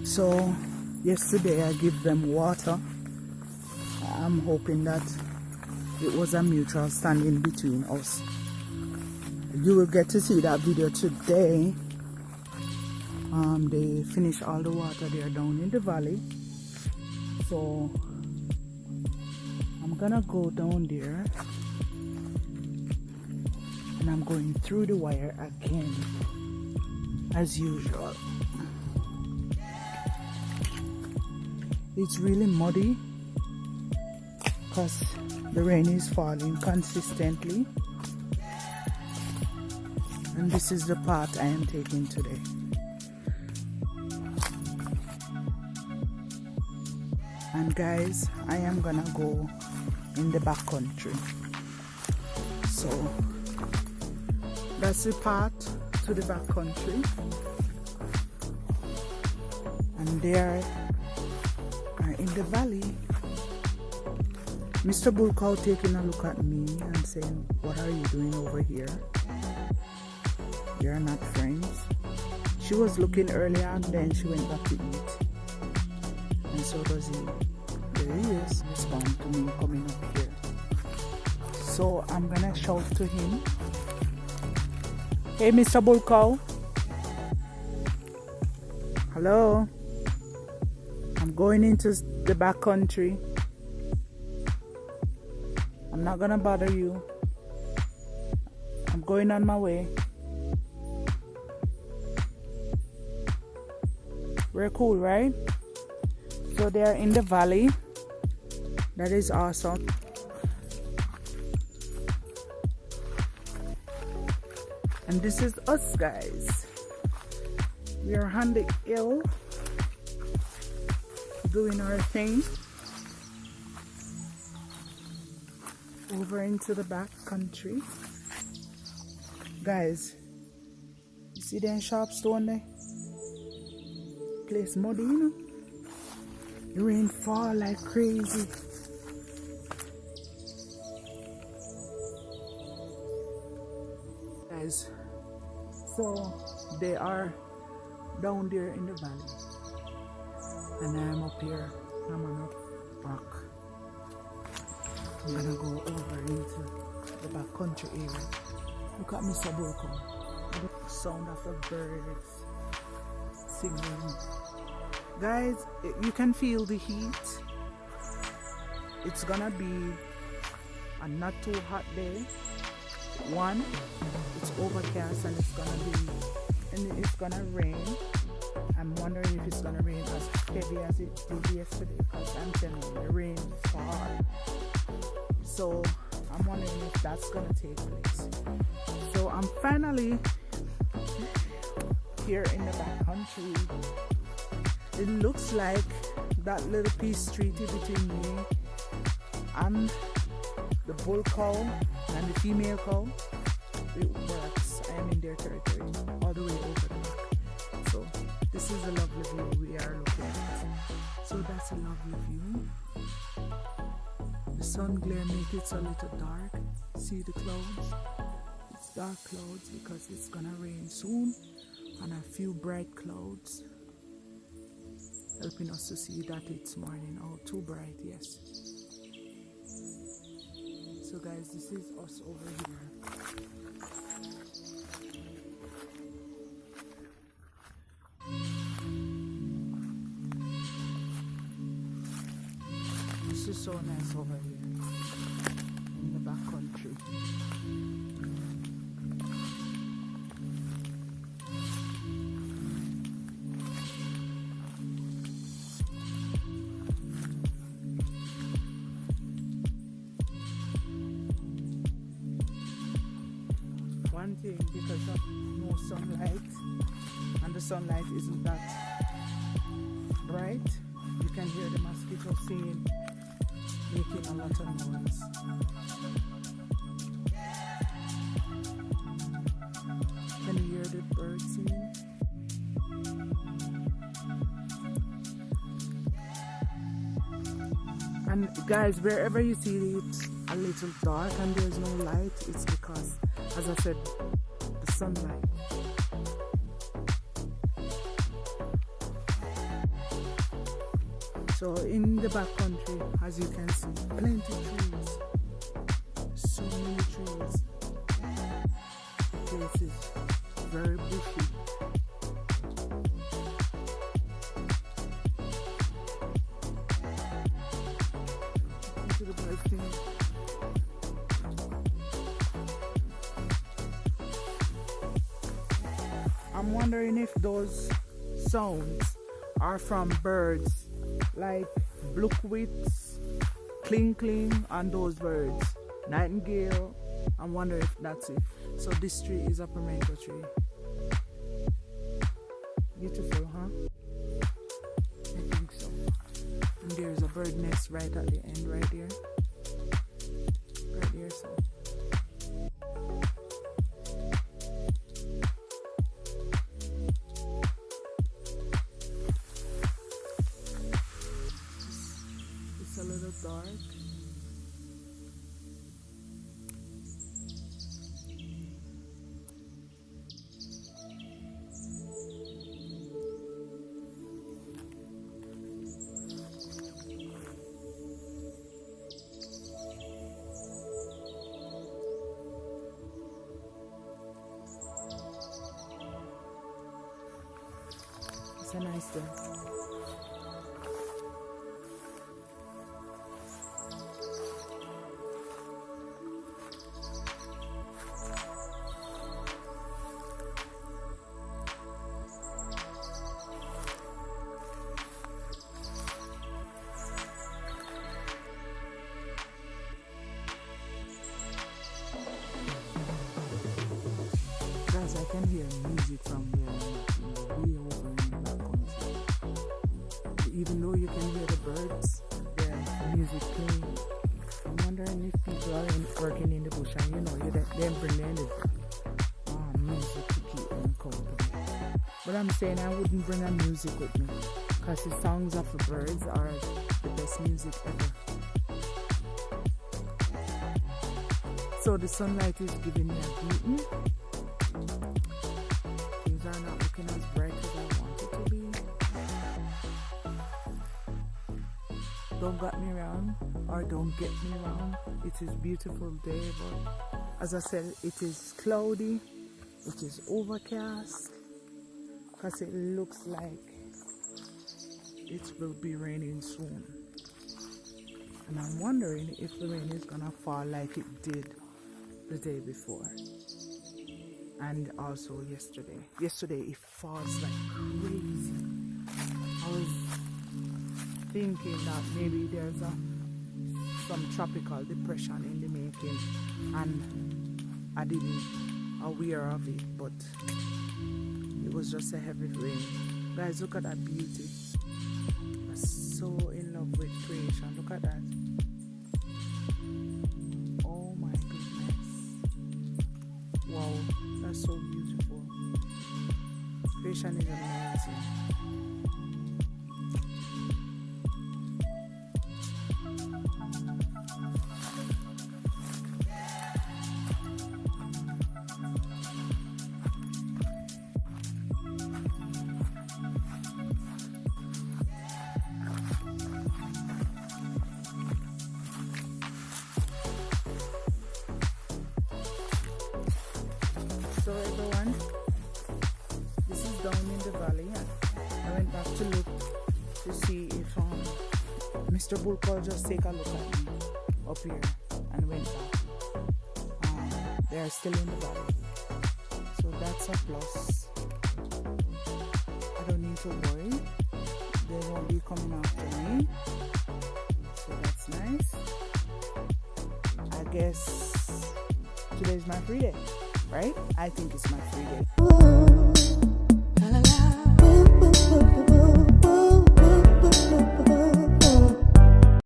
So yesterday I give them water. I'm hoping that it was a mutual standing between us. You will get to see that video today. They finish all the water there down in the valley. So I'm gonna go down there and I'm going through the wire again as usual. It's really muddy because the rain is falling consistently, and this is the path I am taking today. And guys, I am gonna go in the backcountry. So that's the path to the backcountry, and there in the valley, Mr. Bull Cow taking a look at me and saying, "What are you doing over here? You're not friends." She was looking earlier and then she went back to eat. And so does he. There he is, respond to me coming up here. So I'm gonna shout to him. "Hey, Mr. Bull Cow. Hello. I'm going into the backcountry. I'm not gonna bother you. I'm going on my way. We're cool, right?" So they're in the valley. That is awesome. And this is us, guys. We are on the hill doing our thing. Over into the back country. Guys, you see them sharp stone there? Place muddy, you know? The rain fall like crazy. Guys, so they are down there in the valley. And I'm up here. I'm on a rock. I'm gonna go over into the backcountry area. Look at Mr. Burko. The sound of the birds singing. Guys, you can feel the heat. It's gonna be a not too hot day. One, it's overcast and it's gonna rain. I'm wondering if it's gonna rain as heavy as it did yesterday, because I'm telling you, the rain fall. So I'm wondering if that's gonna take place. So I'm finally here in the backcountry. It looks like that little peace treaty between me and the bull cow and the female cow, it works. I am in their territory all the way over the back. So this is a lovely view we are looking at. So that's a lovely view. The sun glare makes it a little dark. See the clouds? It's dark clouds because it's gonna rain soon, and a few bright clouds helping us to see that it's morning. Oh, too bright, yes. So guys, this is us over here. This is so nice over here in the back country. One thing, because of no sunlight and the sunlight isn't that bright, you can hear the mosquitoes singing, making a lot of noise. Can you hear the birds singing? And guys, wherever you see it a little dark and there's no light, it's because, as I said, the sunlight. So in the backcountry, as you can see, plenty trees, so many trees. This is very bushy. Into the bird thing. I'm wondering if those sounds are from birds like bluequits, cling cling, and those birds, nightingale. I wonder if that's it. So this tree is a pimento tree. Beautiful, huh? I think so. And there's a bird nest right at the end, right there. Right there, so. It's a little dark. It's a nice day. Guys, I can hear music from where way over in the backcountry. Even though you can hear the birds, there's music playing. I'm wondering if people are working in the bush and they bring their music to keep them company. But I'm saying I wouldn't bring a music with me because the songs of the birds are the best music ever. So the sunlight is giving me a beating. Things are not looking as bright as I want it to be. Don't get me wrong, or don't get me wrong. It is a beautiful day, but as I said, it is cloudy, it is overcast, because it looks like it will be raining soon. And I'm wondering if the rain is gonna fall like it did the day before. And also yesterday. Yesterday it falls like crazy. I was thinking that maybe there's some tropical depression in the making, and I didn't aware of it, but it was just a heavy rain. Guys, look at that beauty. I'm so in love with creation. Look at that. Oh my goodness. Wow, that's so beautiful. Creation is amazing. So everyone, this is down in the valley. I went back to look to see if Mr. Bullcall just take a look at me up here and went back. They are still in the valley, so that's a plus. I don't need to worry. They won't be coming after me, so that's nice. I guess today's my free day. Right? I think it's my free day.